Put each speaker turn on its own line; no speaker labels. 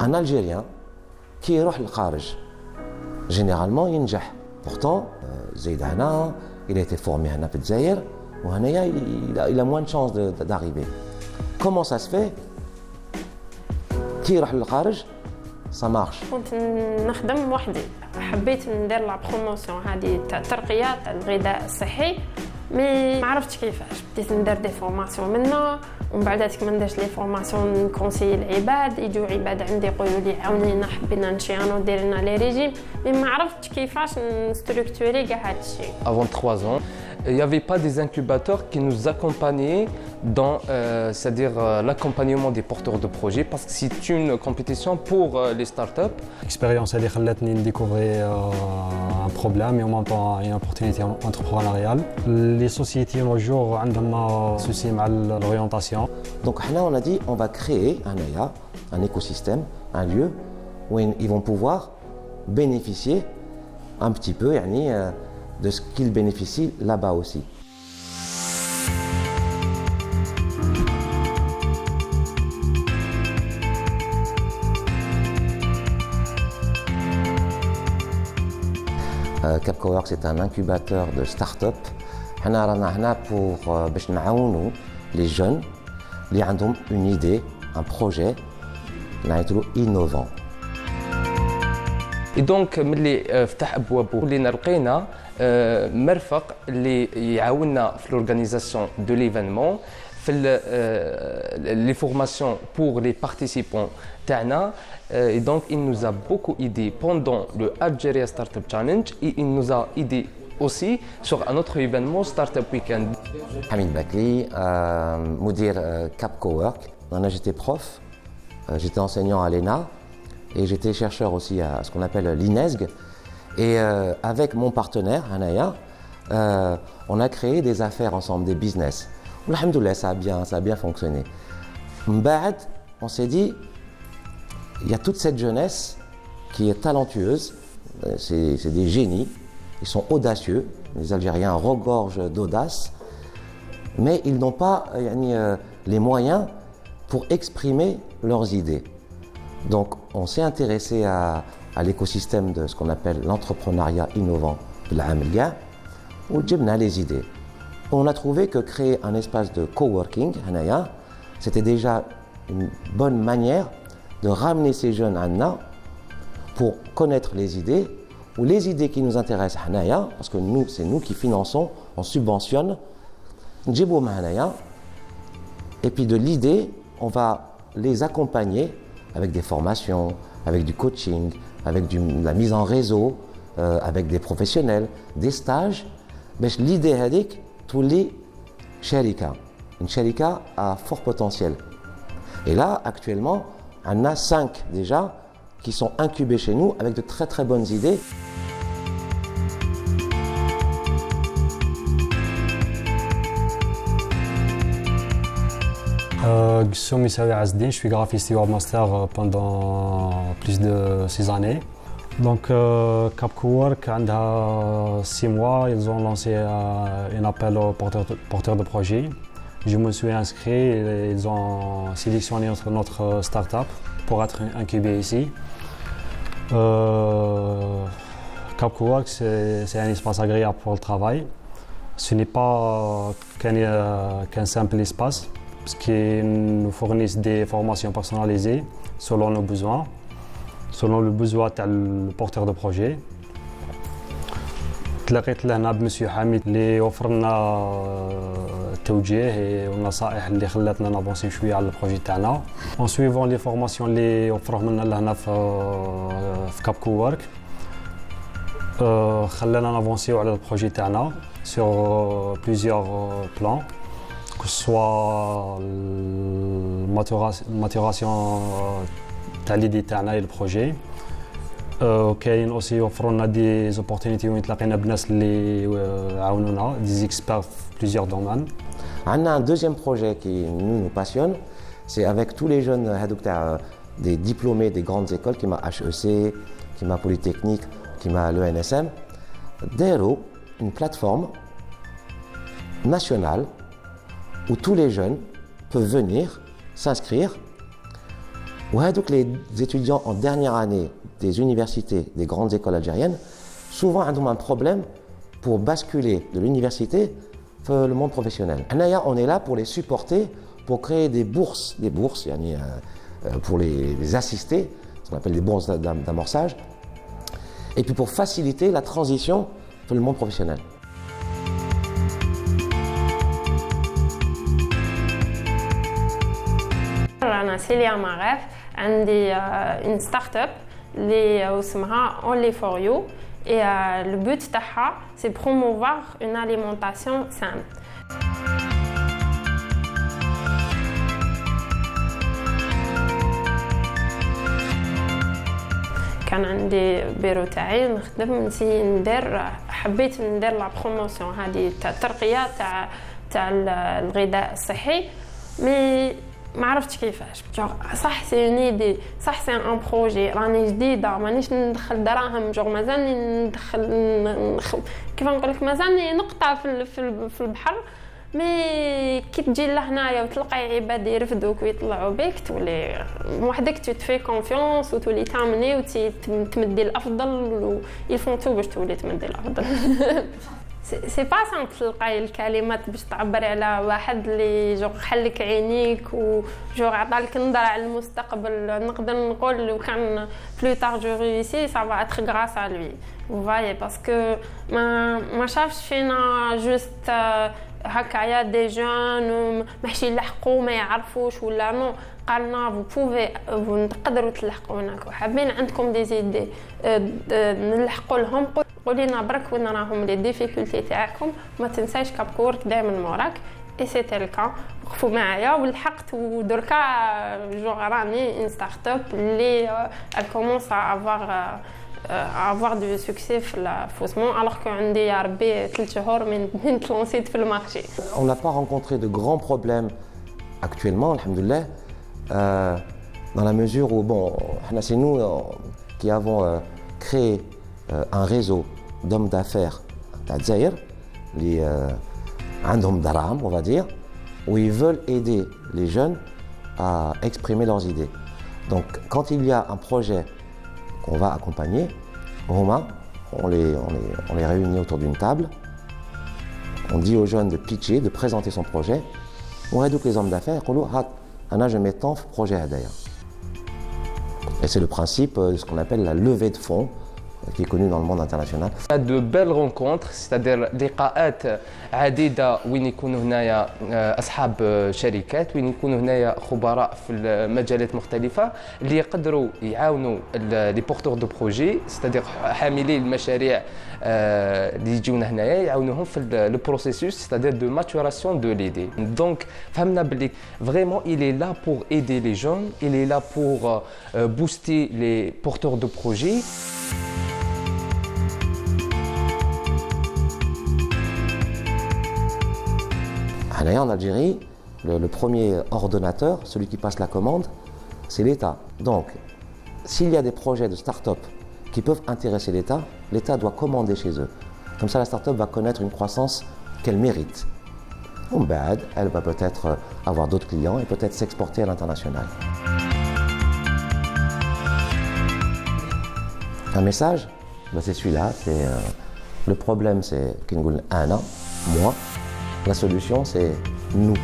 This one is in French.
un Algérien qui يروح للخارج généralement ينجح. Pourtant زيد هنا il a été formé هنا في الجزائر وهنايا il a moins de chances d'arriver. Comment ça se fait كي يروح للخارج ça marche.
كنت نخدم وحدي، حبيت ندير لا بروموسيون هذه تاع الترقيه تاع الغذاء الصحي، مي ما عرفتش كيفاش. بديت ندير دي فورماسيون منه، ومن بعداتك ما نديرش لي فورماسيون نكونسيي العباد، يجوا عباد عندي يقولوا لي عاونينا حبينا نشيانو دير لنا لي ريجيم، مي ما عرفتش كيفاش نستركتوري كاع هذا الشيء.
Avant 3 ans, il n'y avait pas des incubateurs qui nous accompagnaient dans c'est-à-dire l'accompagnement des porteurs de projets, parce que c'est une compétition pour les startups.
L'expérience elle خلتني découvrir un problème et en même temps une opportunité entrepreneuriale. Les sociétés nos jours عندهم souci مع l'orientation.
Donc là on a dit on va créer un écosystème, un lieu où ils vont pouvoir bénéficier un petit peu de ce qu'ils bénéficient là-bas aussi. Capcoworks est un incubateur de start-up. On est là pour aider les jeunes qui ont une idée, un projet innovant.
Et donc ملي فتح ابوابه ولينا لقينا مرفق اللي يعاوننا في l'organisation de l'événement، في les formations pour les participants تاعنا. Et donc il nous a beaucoup aidé pendant le Algeria Startup Challenge et il nous a aidé aussi sur un autre événement Startup Weekend.
Hamid Bakli, مدير Capcoworks. J'étais prof, j'étais enseignant à l'ENA. Et j'étais chercheur aussi à ce qu'on appelle l'INESG. Et avec mon partenaire, Hanaya, on a créé des affaires ensemble, des business. Alhamdoulilah, ça a bien fonctionné. M'ba'ad, on s'est dit, il y a toute cette jeunesse qui est talentueuse, c'est des génies, ils sont audacieux, les Algériens regorgent d'audace, mais ils n'ont pas les moyens pour exprimer leurs idées. Donc, on s'est intéressé à l'écosystème de ce qu'on appelle l'entrepreneuriat innovant de la Hamlia, où on a les idées. On a trouvé que créer un espace de coworking, c'était déjà une bonne manière de ramener ces jeunes à Anna pour connaître les idées, ou les idées qui nous intéressent, parce que nous, c'est nous qui finançons, on subventionne, et puis de l'idée, on va les accompagner avec des formations, avec du coaching, avec de la mise en réseau, avec des professionnels, des stages. L'idée est tous les sharika. Une sharika à fort potentiel. Et là, actuellement, on a 5 déjà qui sont incubés chez nous avec de très très bonnes idées.
Gussoum Issaoui Azdine, je suis graphiste et webmaster pendant plus de 6 années. Donc Capcoworks, il y a 6 mois, ils ont lancé un appel aux porteurs de projets. Je me suis inscrit et ils ont sélectionné notre start-up pour être incubé ici. Capcoworks, c'est un espace agréable pour le travail. Ce n'est pas qu'un simple espace, parce qu'ils nous fournissent des formations personnalisées selon nos besoins, selon le besoin du porteur de projet. تلاقيت لهنا بمسيو حميد اللي وفر لنا التوجيه والنصائح اللي خلاتنا نافونسي شويه على البروجي تاعنا. اون سويفون لي فورماسيون اللي وفروهم لنا لهنا في كابكوورك خلانا نافونسيو على البروجي تاعنا sur plusieurs plans, que ce soit la maturation de l'idée et le projet. كاين aussi offrent des opportunités où نتلاقينا بناس اللي عاونونا, des experts في plusieurs domaines.
On a un deuxième projet qui nous passionne, c'est avec tous les jeunes des diplômés des grandes écoles, qui m'a HEC, qui m'a Polytechnique, qui m'a l'ENSM, d'Aero, une plateforme nationale où tous les jeunes peuvent venir s'inscrire Ouais, donc les étudiants en dernière année des universités, des grandes écoles algériennes, souvent ont un problème pour basculer de l'université vers le monde professionnel. On est là pour les supporter, pour créer des bourses pour les assister, ce qu'on appelle des bourses d'amorçage, et puis pour faciliter la transition vers le monde professionnel.
أنا سيليا ماغاف عندي une start-up اللي اسمها Only for You et le but تاعها c'est promouvoir une alimentation saine. كان عندي بيرو تاعي نخدم حبيت ندير لا بروموسيون هذه تاع الترقيه تاع الغذاء الصحي مي ما عرفتش كيفاش صح سي اون ايدي صح سي ان بروجي راني جديده مانيش ندخل دراهم مازالني ندخل كيف نقول لك مازالني نقطه في البحر مي كي تجي لهنايا وتلقاي عباد يرفدوك ويطلعوا بك تولي وحدك تفي كونفيونس وتولي تامني وتمدي الافضل ويلفون تو باش تولي تمدي الافضل سي با سامبل تلقاي الكلمات باش تعبري على واحد اللي جو خليك عينيك وجو عطالك نظره على المستقبل. نقدر نقول لو كان بلو تار جو ريوسي سا فا اتر غراس ا لوي فوايي باسكو ما شافش فينا جوست هكايا دي جون ماشي يلحقوا ما يعرفوش ولا نو قالنا فو تقدروا تلحقونك وحابين عندكم دي زيدي نلحقوا لهم قولي لنا برك وين راهم لي ديفيكولتي تاعكم ما تنسايش كابكورك دائما موراك اي سيتي الكا وقفوا معايا ولحقت ودركا جو راني ان ستارت اب اللي كومونس avoir du succès faussement alors qu'on dit à Rabbi 3 شهور من تلونسيت في المارشي.
On n'a pas rencontré de grands problèmes actuellement, alhamdoulilah, dans la mesure où c'est nous qui avons créé un réseau d'hommes d'affaires à Dzaïr, les عندهم دراهم, on va dire, où ils veulent aider les jeunes à exprimer leurs idées. Donc quand il y a un projet qu'on va accompagner, on les réunit autour d'une table, on dit aux jeunes de pitcher, de présenter son projet, on réduit les hommes d'affaires, je mets tant de projet à d'ailleurs. Et c'est le principe de ce qu'on appelle la levée de fonds, qui est connu dans le monde international.
De belles rencontres, c'est-à-dire لقاءات عديدة وين يكونوا هنايا أصحاب شركات وين يكونوا هنايا خبراء في المجالات مختلفة اللي يقدروا يعاونوا لي بورتور دو بروجي c'est-à-dire حاملي المشاريع اللي يجونا هنايا يعاونوهم في لو بروسيسوس c'est-à-dire de maturation de l'idée. Donc فهمنا باللي vraiment il est là pour aider les jeunes, il est là pour booster les porteurs de projets.
En Algérie, le premier ordonnateur, celui qui passe la commande, c'est l'État. Donc, s'il y a des projets de start-up qui peuvent intéresser l'État, l'État doit commander chez eux. Comme ça, la start-up va connaître une croissance qu'elle mérite. Elle va peut-être avoir d'autres clients et peut-être s'exporter à l'international. Un message, c'est celui-là. Le problème, c'est moi. La solution, c'est nous.